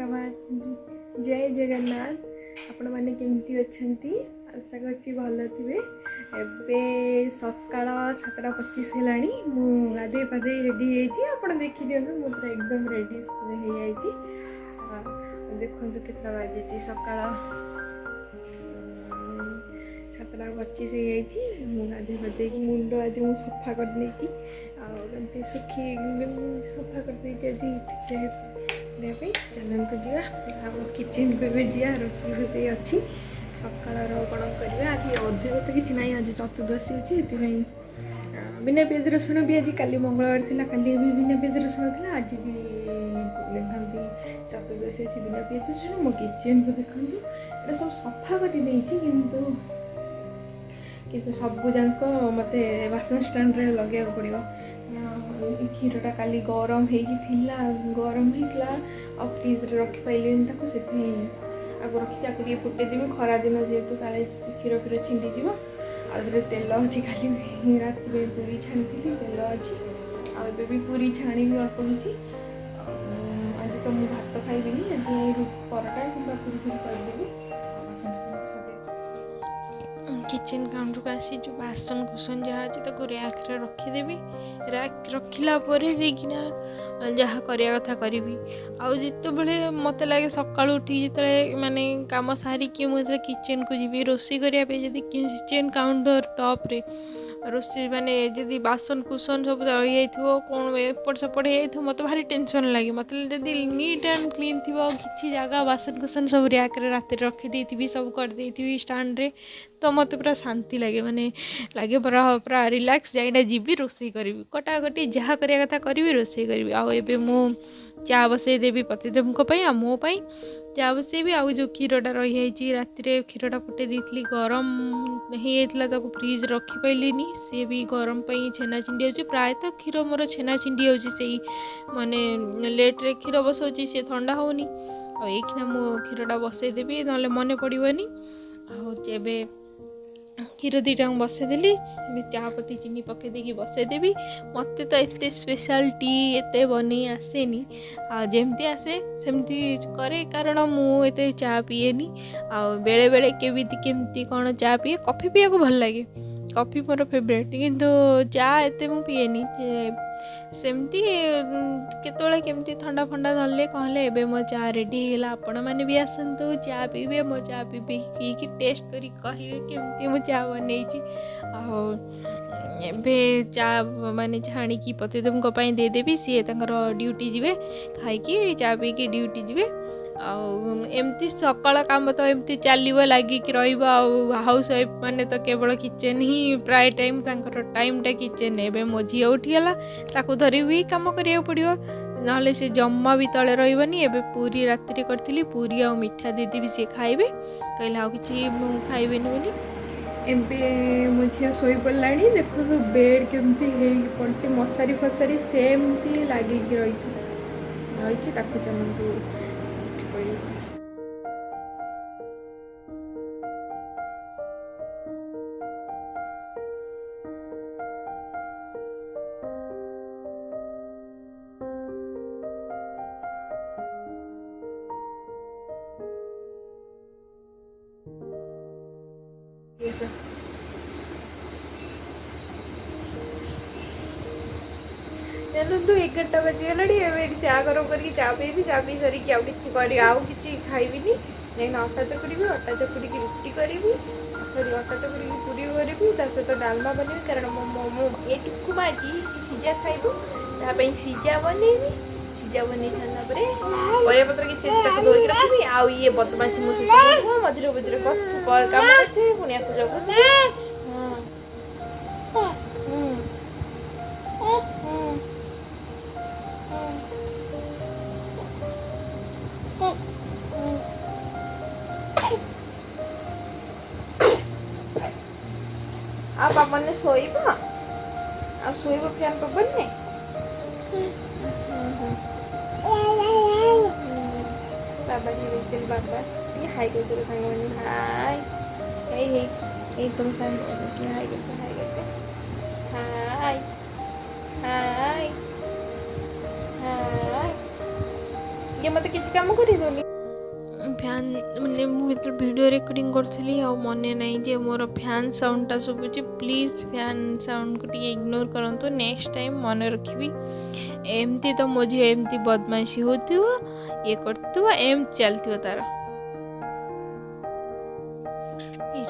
सुप्रभात जय जगन्नाथ आपण मैंने केमती अच्छा आशा कर भल थे ए सकाल 7:25 है गाधे पाधे रेडी आप देखी दिखाँ मुझे एकदम रेडी हो देखो केतना बाजी सकाल 7:25 हो गाधे पाधे मुंड आज मुझे सफा कर सुखी सफा कर चलते जा किचन को जा रोसे रोसे अच्छी सकाल कौन करवा आज अधिक तो किसी ना आज चतुर्दशी अच्छी बिना पिज रसुण भी आज कल मंगलवार थी कल भी बिना पिज रसुण थी आज भी देखते चतुर्दशी अच्छी बिना पिज रसुण मो किचन को देखते ये सब सफा कर किंतु सबू जाक मत बासन स्टाण्ड लगे पड़ो क्षीरटा काली गरम होता गरम होता आ फ्रिज रखिपारे से आगे रखी आगे फुटेदेवी खरा दिन जेहेतु काले क्षीर फीर छिंडीज आगे तेल अच्छी खाली रात पूरी छाणी तेल अच्छी आबे भी पूरी छाणी भी अल्प होती आज तो मुझे भात खाइबी आज पराटा कि पूरी पूरी करदेवी किचन काउंटर को आसी जो बासन कुसन जहाँ अच्छे तो रैक रे रखीदेवी रैक रखिला जहाँ करने कथा करी आते बड़े मत लगे सका उठी जो माने काम सारिकी मुझे किचन को जी रोषे करने किचन काउंटर टॉप रे रोषे माने जदि बासन कुसन सब रही कौन एपट सेपट हो मत भारी टेंशन लगे मत जदि नीट एंड क्लीन थी किसी जगह बासन कुसन सब रैक रे रात रखी सब करदे स्टाण्ड रे तो मत पूरा शांति लगे माने लगे पूरा रिलैक्स जाइना जीवी रोषे करी कटाकटी जहाँ करने कथा करी रोषे करी आबे मु चा बसई देवी पतिदेव आ मोपाई चा बसैबी आउ जो क्षीरटा रही राति क्षीरटा फुटे दी गरम होता फ्रिज रखिपारे सी भी गरम छेना छिंडी हो प्रायतः क्षीर मोर छेना छिंडी हो माने लेट्रे क्षीर बसाऊँगी सी ठंडा होनी आईना मो क्षीरटा बसईदेवी ना मन पड़ोनी आबे क्षीर दीटा बसईदेली चापती चीनी पकई देकी बसईदेवी मत तो एत स्पेशल टी एत बन आसेनी जमती आसे सेमती करे कारण मुझे चा पीएनी बेले बेले केमती कौन चा पीए कॉफी पीया को भल लगे कॉफी मोर फेवरेट किंतु चा एते मु पीएनी सेमती केतोले केमती ठंडा फंडा धरले कहले एबे मो चा रेडी हैला आपण माने भी आसंतु चा पीबे मो चा पीबे की टेस्ट करी कहिबे केमती मु चा बनेछि एबे चा माने छाणी की पतिदेव को पई दे देबी सी तांकर ड्यूटी जिवे खाई की चा पी की ड्यूटी जिवे एमती सकाल काम तो एमती चलो लगिक हाउस वाइफ मैंने तो केवल किचन ही प्राय टाइम टाइमटा किचन एवं मो झी उठीगला धरी भी कम करा पड़ो ना से जमा भी तले रही एवं पूरी राति करी पूरी आ मिठा देदेवी सी खाइबे कहले आ कि खाइबेनि बोली एमपी मो झी शो पड़ा देखो बेड केमती पड़ी मशारी फसारी सेमती लगिक रही चलतु चलतु 11टा बजीगला चा गरम करके चा पीबी चा पी सारिकी आउ कि खाइबी अटा चकुड़ी अटा चकुड़ी रुटी करी सॉरी अटा चकुड़ी पूरी करी सहित डालमा बन कारण मो एटुकु माजी सीजा खाइबू सीजा बनैबी सीजा बन सारापर पत्र किसी धोक रखी आउ ये बदमाशी मो सहित मझे मझे कम करते पुणी जगह आप मैंने शोब आ शोब फैन पवन ने बाबा जी बाबा ये हाई करते सांग हाय हे तुम सांग हाई करते हाय हाय हाय ଟିକେ मते किछ काम करि दोनी फैन मैंने मुझे वीडियो रिकॉर्डिंग करी मने नहीं जे मोर फैन साउंडटा शुभुची प्लीज फैन साउंड को टी इग्नोर करंतु नेक्स्ट टाइम मन रखी एमती तो मो झी एमती बदमाशी होती ये करथुवा एम चलती तार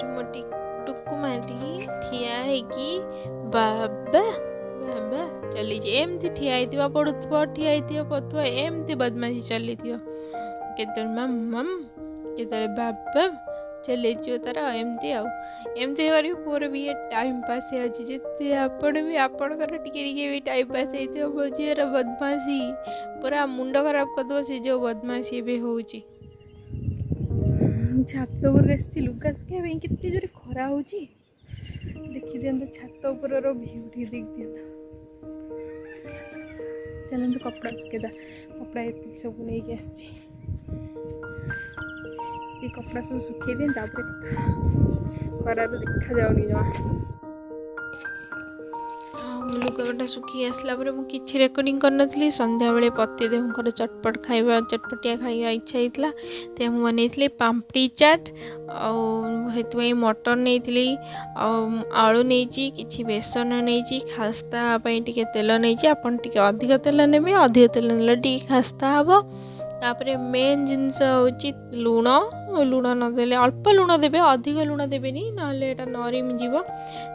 मोटी टुकु मारी ठिया है बाबा बाबा चली एमती ठिया पड़ुव ठिया पड़ुव एमती बदमाशी चली केत मम केत बाबा चल तार एमती एमती कर पूरा भी टाइम पास होते आपण भी आपणकर टिके भी टाइम पास हो मो झीर बदमाशी पूरा मुंड खराब करदे से जो बदमाशी भी हो छात उपर लुगा सुखाई केते जोर खरा हो देखी दिखाँ छात उपर भ्यू देख दिखाँ चलते कपड़ा सुखेदा कपड़ा ये सब नहीं आसी कपड़ा सब सुखे दिन खरा तो देखा जाऊनी जमा लुगापटा सुखी आसला कि रेकर्डिंग करनी संध्या बेले पतिदेवकर चटपट खाଇବା चटपटिया खाଇବା इच्छा होता तो मुझे बनई पापड़ी चाट आई मटर नहीं आलू नहीं कि बेसन नहीं खास्ता टे तेल नहीं आपन टे अधिक तेल ने अधिक तेल ने खास्ता हम तापर मेन जिनस हूँ लुण लुण नदेले अल्प लुण देवे अधिक लुण देवेनि ना नरम जीव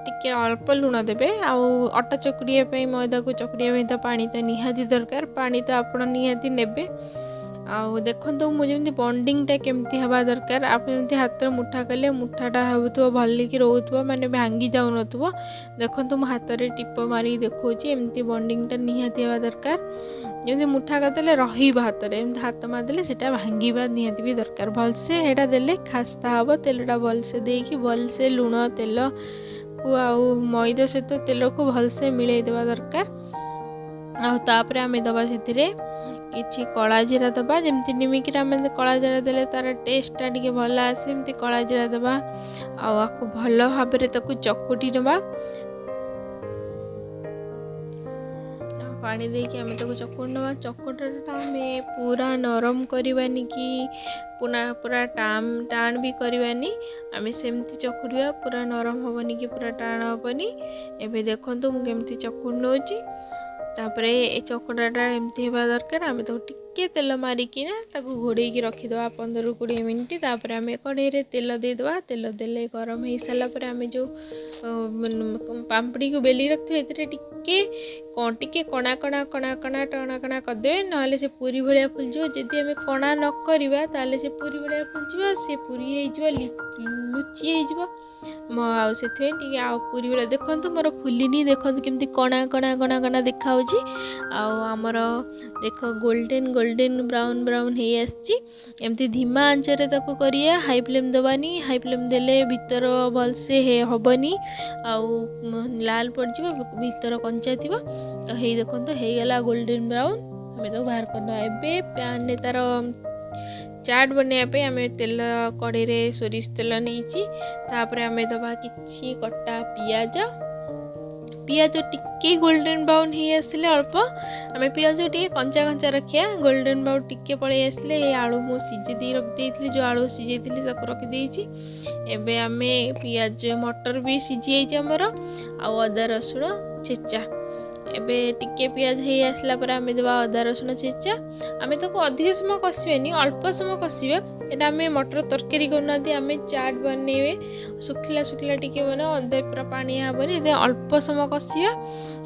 टिके अल्प लुण देवे आटा चकुड़िया मैदा को चकुड़िया तो पानी तो निहाती दरकार पानी तो आप निहाती नेबे देखो मुझे बॉन्डिंगटा केमती हवा दरकार आप हाथ मुठा कले मुठाटा हो भलिक रोथुव माने भांगी जाऊन देखो मो हाथ में टीप मारी देखो एमती बॉन्डिंगटा निहाती हवा दरकार जमी मुठा करदे रही हाथ में हाथ मारदे से भांगा निहाती भी दरकार भलसे हेटा देले खास्ता हम तेलटा भलसे देकी भलसे लुण तेल को मैदा सहित तेल को भलसे मिलई देवा दरकार आपर आम दबा से किछि कला जीरा दबा जमती निमिकी आम कला जीरा देले तार टेस्टा टी भल आसे कला जीरा दबा आपको भल भाव चकुटी नवा पानी देकी आम चकुट नवा चकुटा आम पूरा नरम करवानी कि पूरा टाण भी करवानी आम सेमती चकुड़ा पूरा नरम हेनी कि पूरा टाण हेनी एवं देखो मुझे चकुट नौची तापर ये चकटाटा एमती होगा दरकार आम तो टिके तेल मारिकिना घोड़े की रखीद 15-20 मिनिट तापर आम कढ़ई तेल देदेवा तेल देले गरम हो सारापर आम जो पापड़ी को बेली रखिए टिके कणा कणा कणा कणा टणा कणा करदे ना से पूरी भाया फुलज जदि आम कणा न करवा से पूरी भाया फुलज सी पूरी हो लुची हो पूरी भाया देखो मोर फुलिनी देखो केमती कणा कणा कणा कणा देखा आमर देख गोल्डन गोल्डन ब्राउन ब्राउन हो आमती धीमा आंचरे ताको करिया हाई फ्लेम दबानी हाई फ्लेम देले भीतर भलसे हेबनी लाल पड़ भीतर कंचा थी तो हे देखो तो गला गोल्डन ब्राउन हमें तो बाहर कर एबे पैन ने तार चाट बनवाई आम तेल कढ़ई सोरिष तेल नहीं तापर आम दबा कि कटा पियाज पियाज टिके गोल्डन ब्राउन हो आसले अल्प आम पियाज टे कंचा कंचा रखिया गोल्डन ब्राउन टिके पलि आसले आलू मु सीझे रखी जो आलू सीझे रखिदे एबे आम पियाज मटर भी सीझी आमर आदा रसुण छेचा एबे टिके पियाज हो आसला पर आम देवा अदा रसुण छेचा आम ताको अधिक समय कषिबानी अल्प समय कषिबा एटा आम मटर तरकारी करना आम चाट बनइबे सुखिला सुखिला टिके बना अदे पूरा पानी हेनी अल्प समय कषिबा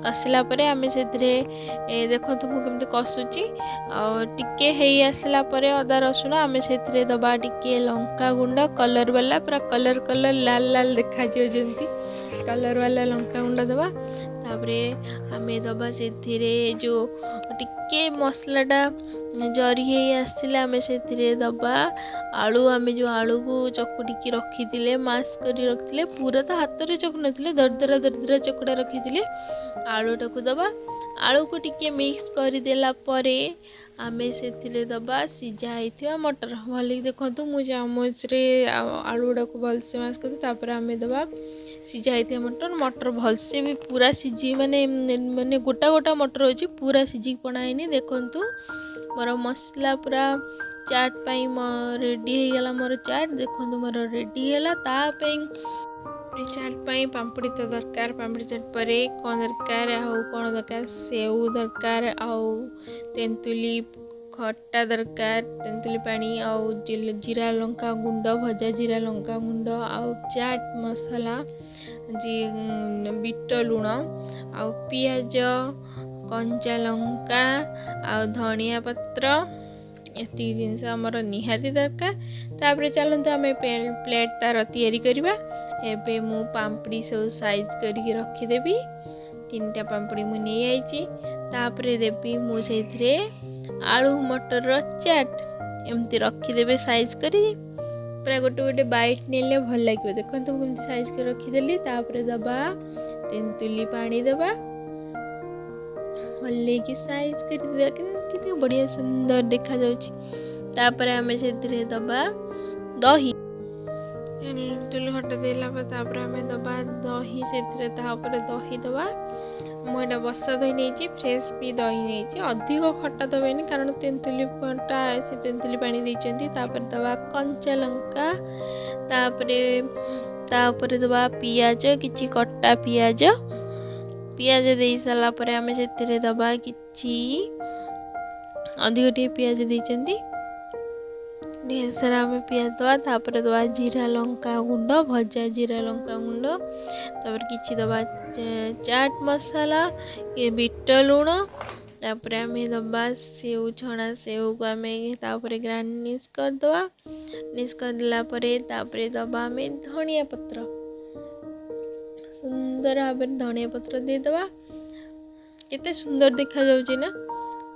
कषिला पर आम से देखो मुझे कषुची टिके हो आसला पर अदा रसुण आम से दबा टिके लंका गुंड कलर वाला पूरा कलर कलर लाल लाल देखा जमी कलर वाला लंका गुंड दबा तापरे आम दबा से जो टिके मसलाटा जरी हो आसला आम से दबा आलू आम जो आलू को चकुटिकी रखी मास कर रखी पूरा तो हाथ में चकु नी दरदरा दरदरा चकुड़ा रखी आलूटा को दबा आलू को टिके मिक्स करदेला आम से दबा सीझा होता मटर भल देखो मुझे चामच आलू गुड़ा को भलसे मास कर आम दबा सीझा होता मटर मटर भलसे भी पूरा सीझी माने माने गोटा गोटा मटर अच्छी पूरा सीझी पड़ाएनी देखु मोर मसला पूरा चाट पाई रेडी हो गला। मोर चाट देखो मोर रेडी है। पापड़ी चाट पाई पापड़ी तो दरकार। पापड़ी चाट पर कौन दरकार आउ कौन दरकार सेव दरकार आउ तेंतुली खट्टा दरकार तेंतुली पानी आउ जीरा लंका गुंड भजा जीरा लंका गुंड आउ चाट मसला जी बीट लुण आउ पियाज कंचा लंका आउ धनिया पत्र एति जिनस आमर निहाती दरकार। तापर चलते आम प्लेट तार तैयारी करवा। एबे मु पापड़ी सब साइज करके रखीदेवी। 3टा पापड़ी मु नहीं आई। तापर देवी मुझे आलू मटर चाट एमती रखीदेवे साइज करी पूरा गोटे गोटे बाइट नेले भल लगे। देखो तुम साइज कर रखीदेली। तापर दबा तेंतुली पानी दबा हल्ले की साइज कर बढ़िया सुंदर देखा जाउची। तापर आमे से दबा दही तेंतुली हटा देला तापर आमे दबा दही से दही दबा। मुझे बसा दही नहीं फ्रेश भी दही नहीं अधिक खट्टा दबेनि कारण तेंतुली पटा से तेंतुली पानी देइचंती। तापर दबा कंचा लंका तापर दबा पियाज किछि कट्टा पियाज दे सारा पर आमे से दबा किछि अधिक टे पियाज देइचंती ढेर सारा आमे पियाज दबा। तापर दबा जीरा लंका गुंड भजा जीरा लंका गुंड तापर किछि दबा चाट मसाला ये बीट लुण। तापर आमे दबा सेव छणा सेव को आमे तापर ग्राइंड कर दबा। निस कर दिला परे तापर दबा आमे धनिया पत्र सुंदर भाव धनिया पत्र दे दबा। केते सुंदर देखा जाउची ना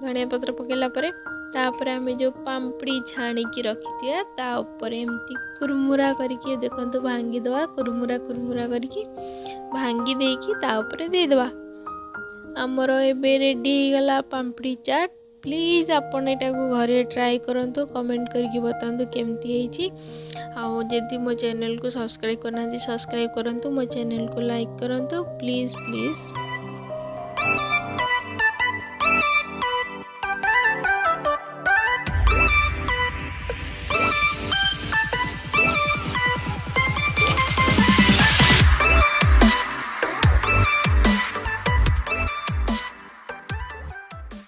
धनिया पत्र पकेला परे। तापर आमे जो पापड़ी छाणी की रखी थिया ता ऊपर एमती कुरमुरा करके देखंतु भांगी दबा। कुरमुरा करके भांगी देकी ता ऊपर दे दबा। हमर एबे रेडी हो गला पापड़ी चाट। प्लीज आपण एटा को घरे ट्राई करंतु कमेंट करके बतांतु केमती हेची। आउ जदि मो चैनल को सब्सक्राइब करना सब्सक्राइब करंतु मो चैनल को लाइक करंतु प्लीज।